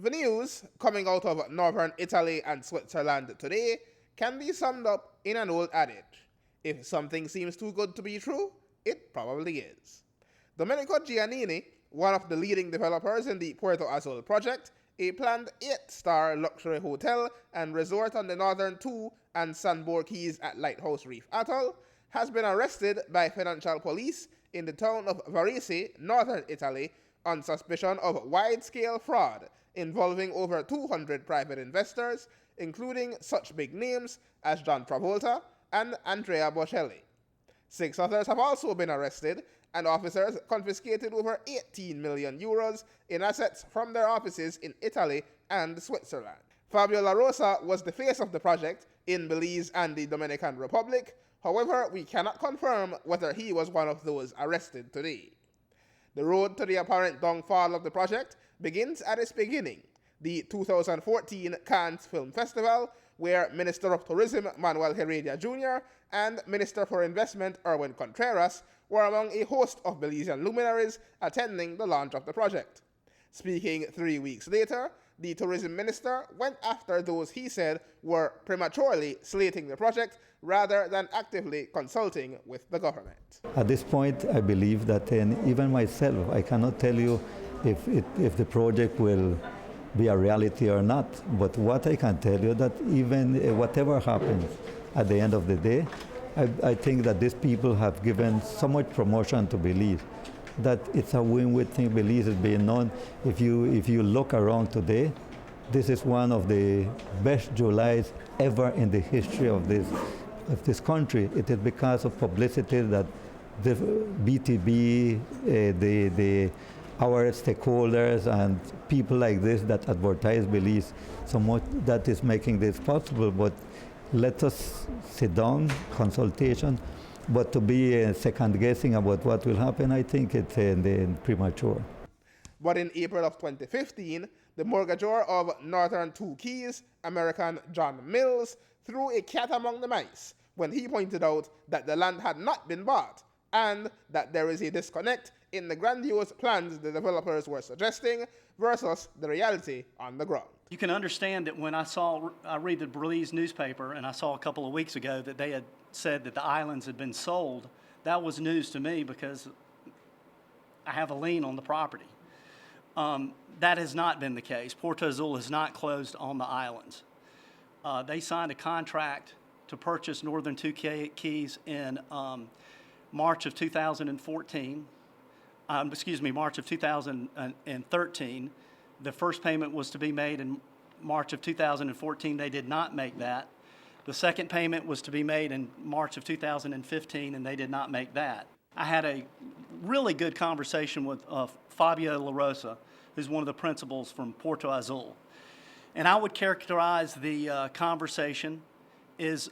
The news coming out of northern Italy and Switzerland today can be summed up in an old adage: if something seems too good to be true, it probably is. Domenico Giannini, one of the leading developers in the Puerto Azul project, a planned 8-star luxury hotel and resort on the northern 2 and Sandbourg Keys at Lighthouse Reef Atoll, has been arrested by financial police in the town of Varese, northern Italy, on suspicion of wide-scale fraud involving over 200 private investors, including such big names as John Travolta and Andrea Bocelli. 6 others have also been arrested, and officers confiscated over 18 million euros in assets from their offices in Italy and Switzerland. Fabio La Rosa was the face of the project in Belize and the Dominican Republic. However, we cannot confirm whether he was one of those arrested today. The road to the apparent downfall of the project begins at its beginning, the 2014 Cannes Film Festival, where Minister of Tourism Manuel Heredia Jr. and Minister for Investment Erwin Contreras were among a host of Belizean luminaries attending the launch of the project. Speaking 3 weeks later, the tourism minister went after those he said were prematurely slating the project rather than actively consulting with the government. At this point, I believe that even myself, I cannot tell you if the project will be a reality or not. But what I can tell you that even whatever happens at the end of the day, I think that these people have given so much promotion to Belize that it's a win-win thing. Belize is being known. If you look around today, this is one of the best Julys ever in the history of this country. It is because of publicity that the BTB, our stakeholders and people like this that advertise Belize so much, that is making this possible. But let us sit down, consultation, but to be second guessing about what will happen, I think it's premature. But in April of 2015, the mortgagor of Northern 2 Keys, American John Mills, threw a cat among the mice when he pointed out that the land had not been bought and that there is a disconnect in the grandiose plans the developers were suggesting versus the reality on the ground. You can understand that when I read the Belize newspaper, and I saw a couple of weeks ago that they had said that the islands had been sold. That was news to me because I have a lien on the property. That has not been the case. Puerto Azul has not closed on the islands. They signed a contract to purchase Northern 2 Keys in March of 2014. March of 2013. The first payment was to be made in March of 2014. They did not make that. The second payment was to be made in March of 2015, and they did not make that. I had a really good conversation with Fabio La Rosa, who's one of the principals from Puerto Azul. And I would characterize the conversation as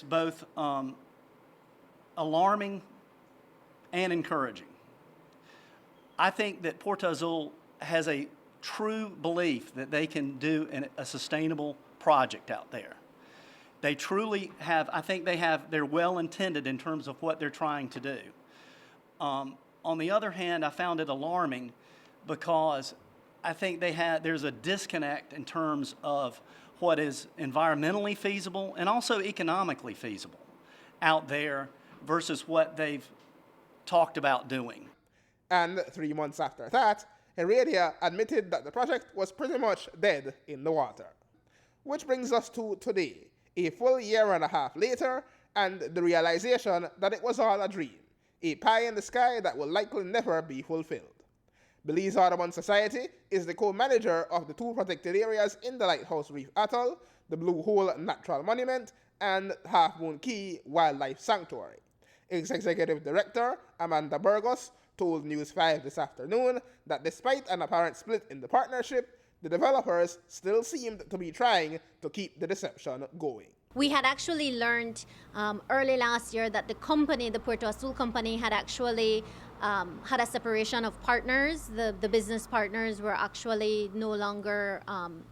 both alarming and encouraging. I think that Puerto Azul has a true belief that they can do a sustainable project out there. They truly have, I think they're well intended in terms of what they're trying to do. On the other hand, I found it alarming because I think there's a disconnect in terms of what is environmentally feasible and also economically feasible out there versus what they've talked about doing. And 3 months after that, Heredia admitted that the project was pretty much dead in the water. Which brings us to today, a full year and a half later, and the realization that it was all a dream, a pie in the sky that will likely never be fulfilled. Belize Audubon Society is the co-manager of the 2 protected areas in the Lighthouse Reef Atoll, the Blue Hole Natural Monument, and Half Moon Key Wildlife Sanctuary. Its executive director, Amanda Burgos, told News 5 this afternoon that despite an apparent split in the partnership, the developers still seemed to be trying to keep the deception going. We had actually learned early last year that the company, the Puerto Azul company, had actually had a separation of partners. The business partners were actually no longer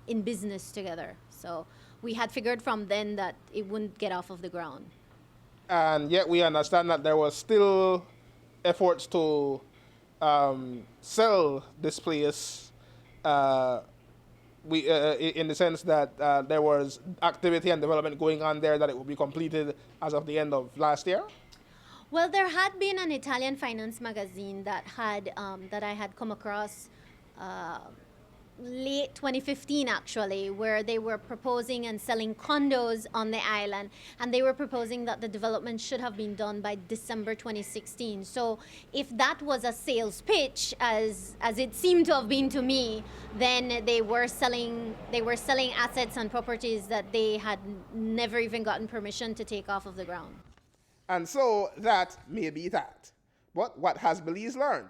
in business together. So we had figured from then that it wouldn't get off of the ground. And yet we understand that there was still efforts to sell this place in the sense that there was activity and development going on there, that it will be completed as of the end of last year? Well, there had been an Italian finance magazine that I had come across late 2015 actually, where they were proposing and selling condos on the island, and they were proposing that the development should have been done by December 2016. So if that was a sales pitch, as it seemed to have been to me, then they were selling assets and properties that they had never even gotten permission to take off of the ground. And so that may be that. But what has Belize learned?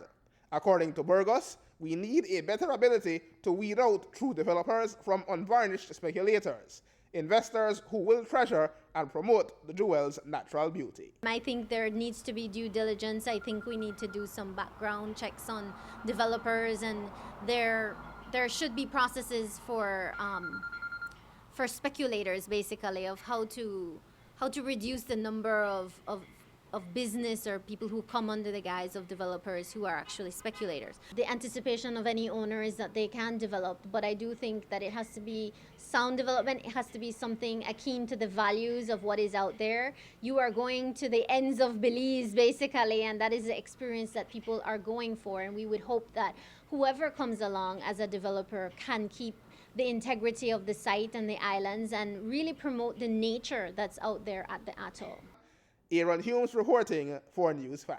According to Burgos, we need a better ability to weed out true developers from unvarnished speculators, investors who will treasure and promote the jewel's natural beauty. I think there needs to be due diligence. I think we need to do some background checks on developers, and there should be processes for speculators, basically, of how to reduce the number of business or people who come under the guise of developers who are actually speculators. The anticipation of any owner is that they can develop, but I do think that it has to be sound development. It has to be something akin to the values of what is out there. You are going to the ends of Belize, basically, and that is the experience that people are going for. And we would hope that whoever comes along as a developer can keep the integrity of the site and the islands and really promote the nature that's out there at the atoll. Erwin reporting for News 5.